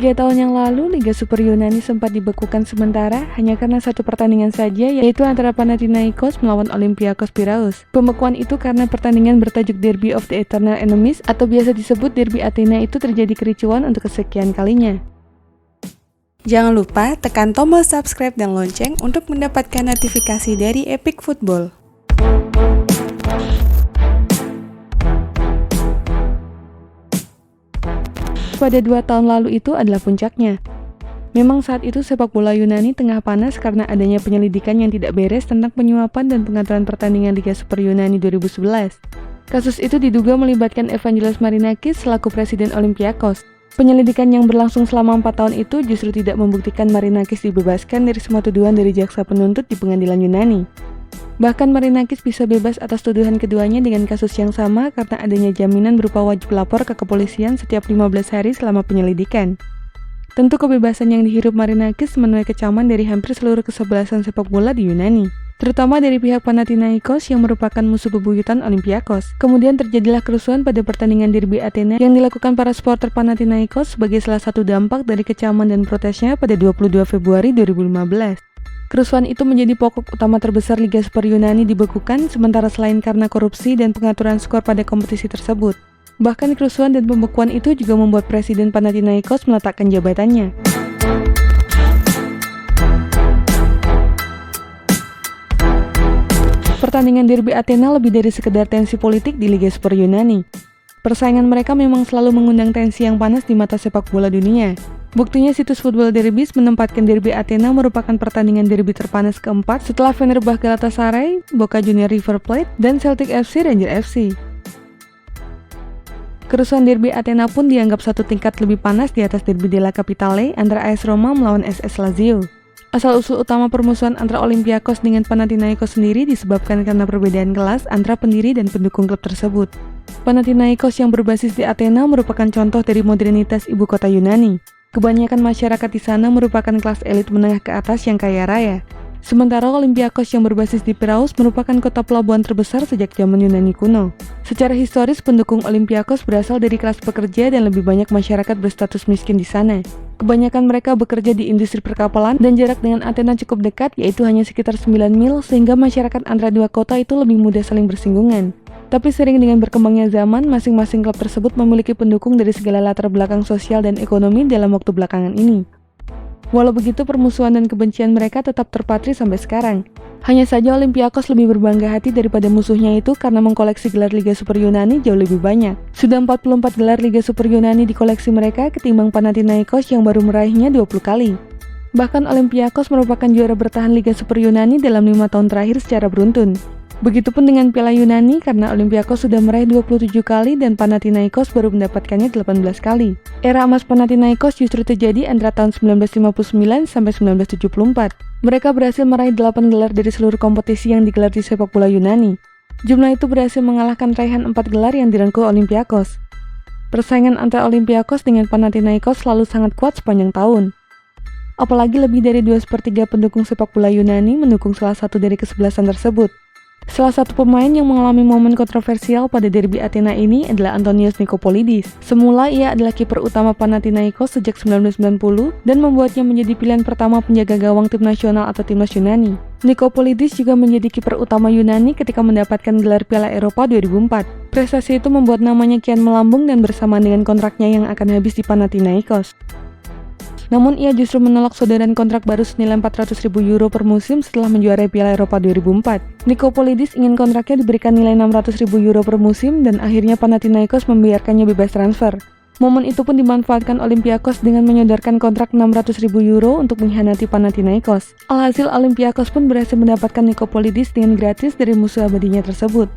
3 tahun yang lalu, Liga Super Yunani sempat dibekukan sementara hanya karena satu pertandingan saja, yaitu antara Panathinaikos melawan Olympiakos Piraeus. Pembekuan itu karena pertandingan bertajuk Derby of the Eternal Enemies atau biasa disebut Derby Athena itu terjadi kericuan untuk kesekian kalinya. Jangan lupa tekan tombol subscribe dan lonceng untuk mendapatkan notifikasi dari Epic Football. Pada 2 tahun lalu itu adalah puncaknya. Memang saat itu sepak bola Yunani tengah panas karena adanya penyelidikan yang tidak beres tentang penyuapan dan pengaturan pertandingan Liga Super Yunani 2011. Kasus itu diduga melibatkan Evangelos Marinakis selaku Presiden Olympiakos. Penyelidikan yang berlangsung selama 4 tahun itu justru tidak membuktikan Marinakis dibebaskan dari semua tuduhan dari jaksa penuntut di pengadilan Yunani. Bahkan Marinakis bisa bebas atas tuduhan keduanya dengan kasus yang sama karena adanya jaminan berupa wajib lapor ke kepolisian setiap 15 hari selama penyelidikan. Tentu kebebasan yang dihirup Marinakis menuai kecaman dari hampir seluruh kesebelasan sepak bola di Yunani, terutama dari pihak Panathinaikos yang merupakan musuh bebuyutan Olympiakos. Kemudian terjadilah kerusuhan pada pertandingan Derby Athena yang dilakukan para supporter Panathinaikos sebagai salah satu dampak dari kecaman dan protesnya pada 22 Februari 2015. Kerusuhan itu menjadi pokok utama terbesar Liga Super Yunani dibekukan, sementara selain karena korupsi dan pengaturan skor pada kompetisi tersebut. Bahkan kerusuhan dan pembekuan itu juga membuat Presiden Panathinaikos meletakkan jabatannya. Pertandingan Derby Athena lebih dari sekedar tensi politik di Liga Super Yunani. Persaingan mereka memang selalu mengundang tensi yang panas di mata sepak bola dunia. Buktinya situs Football Derbys menempatkan Derby Athena merupakan pertandingan derby terpanas keempat setelah Fenerbahce Galatasaray, Boca Juniors River Plate, dan Celtic FC Rangers FC. Kerusuhan Derby Athena pun dianggap satu tingkat lebih panas di atas Derby della Capitale antara AS Roma melawan SS Lazio. Asal-usul utama permusuhan antara Olympiakos dengan Panathinaikos sendiri disebabkan karena perbedaan kelas antara pendiri dan pendukung klub tersebut. Panathinaikos yang berbasis di Athena merupakan contoh dari modernitas ibu kota Yunani. Kebanyakan masyarakat di sana merupakan kelas elit menengah ke atas yang kaya raya. Sementara Olympiakos yang berbasis di Piraeus merupakan kota pelabuhan terbesar sejak zaman Yunani kuno. Secara historis, pendukung Olympiakos berasal dari kelas pekerja dan lebih banyak masyarakat berstatus miskin di sana. Kebanyakan mereka bekerja di industri perkapalan dan jarak dengan Athena cukup dekat, yaitu hanya sekitar 9 mil, sehingga masyarakat antara dua kota itu lebih mudah saling bersinggungan. Tapi sering dengan berkembangnya zaman, masing-masing klub tersebut memiliki pendukung dari segala latar belakang sosial dan ekonomi dalam waktu belakangan ini. Walau begitu, permusuhan dan kebencian mereka tetap terpatri sampai sekarang. Hanya saja Olympiakos lebih berbangga hati daripada musuhnya itu karena mengkoleksi gelar Liga Super Yunani jauh lebih banyak. Sudah 44 gelar Liga Super Yunani di koleksi mereka ketimbang Panathinaikos yang baru meraihnya 20 kali. Bahkan Olympiakos merupakan juara bertahan Liga Super Yunani dalam 5 tahun terakhir secara beruntun. Begitupun dengan Piala Yunani karena Olympiakos sudah meraih 27 kali dan Panathinaikos baru mendapatkannya 18 kali. Era emas Panathinaikos justru terjadi antara tahun 1959 sampai 1974. Mereka berhasil meraih 8 gelar dari seluruh kompetisi yang digelar di sepak bola Yunani. Jumlah itu berhasil mengalahkan raihan 4 gelar yang direngkuh Olympiakos. Persaingan antara Olympiakos dengan Panathinaikos selalu sangat kuat sepanjang tahun. Apalagi lebih dari 2/3 pendukung sepak bola Yunani mendukung salah satu dari kesebelasan tersebut. Salah satu pemain yang mengalami momen kontroversial pada Derby Athena ini adalah Antonios Nikopolidis. Semula ia adalah kiper utama Panathinaikos sejak 1990 dan membuatnya menjadi pilihan pertama penjaga gawang tim nasional atau timnas Yunani. Nikopolidis juga menjadi kiper utama Yunani ketika mendapatkan gelar Piala Eropa 2004. Prestasi itu membuat namanya kian melambung dan bersamaan dengan kontraknya yang akan habis di Panathinaikos. Namun ia justru menolak sodoran kontrak baru senilai 400.000 euro per musim setelah menjuarai Piala Eropa 2004. Nikopolidis ingin kontraknya diberikan nilai 600.000 euro per musim dan akhirnya Panathinaikos membiarkannya bebas transfer. Momen itu pun dimanfaatkan Olympiakos dengan menyodorkan kontrak 600.000 euro untuk mengkhianati Panathinaikos. Alhasil Olympiakos pun berhasil mendapatkan Nikopolidis dengan gratis dari musuh abadinya tersebut.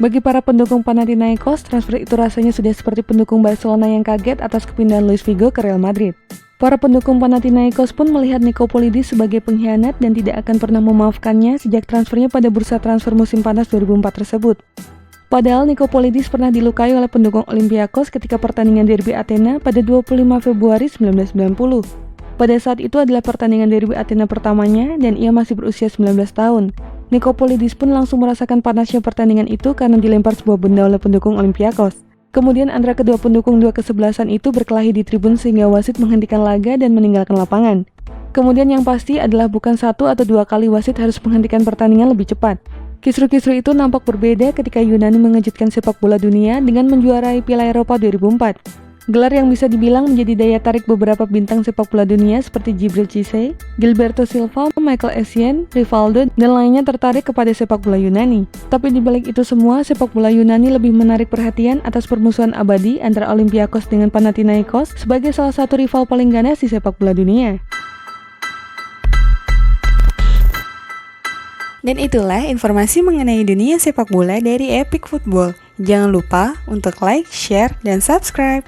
Bagi para pendukung Panathinaikos, transfer itu rasanya sudah seperti pendukung Barcelona yang kaget atas kepindahan Luis Figo ke Real Madrid. Para pendukung Panathinaikos pun melihat Nikopolidis sebagai pengkhianat dan tidak akan pernah memaafkannya sejak transfernya pada bursa transfer musim panas 2004 tersebut. Padahal Nikopolidis pernah dilukai oleh pendukung Olympiakos ketika pertandingan Derby Athena pada 25 Februari 1990. Pada saat itu adalah pertandingan Derby Athena pertamanya dan ia masih berusia 19 tahun. Nikopolidis pun langsung merasakan panasnya pertandingan itu karena dilempar sebuah benda oleh pendukung Olympiakos. Kemudian antara kedua pendukung dua kesebelasan itu berkelahi di tribun sehingga wasit menghentikan laga dan meninggalkan lapangan. Kemudian yang pasti adalah bukan 1 atau 2 kali wasit harus menghentikan pertandingan lebih cepat. Kisru-kisru itu nampak berbeda ketika Yunani mengejutkan sepak bola dunia dengan menjuarai Piala Eropa 2004. Gelar yang bisa dibilang menjadi daya tarik beberapa bintang sepak bola dunia seperti Djibril Cissé, Gilberto Silva, Michael Essien, Rivaldo, dan lainnya tertarik kepada sepak bola Yunani. Tapi di balik itu semua, sepak bola Yunani lebih menarik perhatian atas permusuhan abadi antara Olympiakos dengan Panathinaikos sebagai salah satu rival paling ganas di sepak bola dunia. Dan itulah informasi mengenai dunia sepak bola dari Epic Football. Jangan lupa untuk like, share, dan subscribe.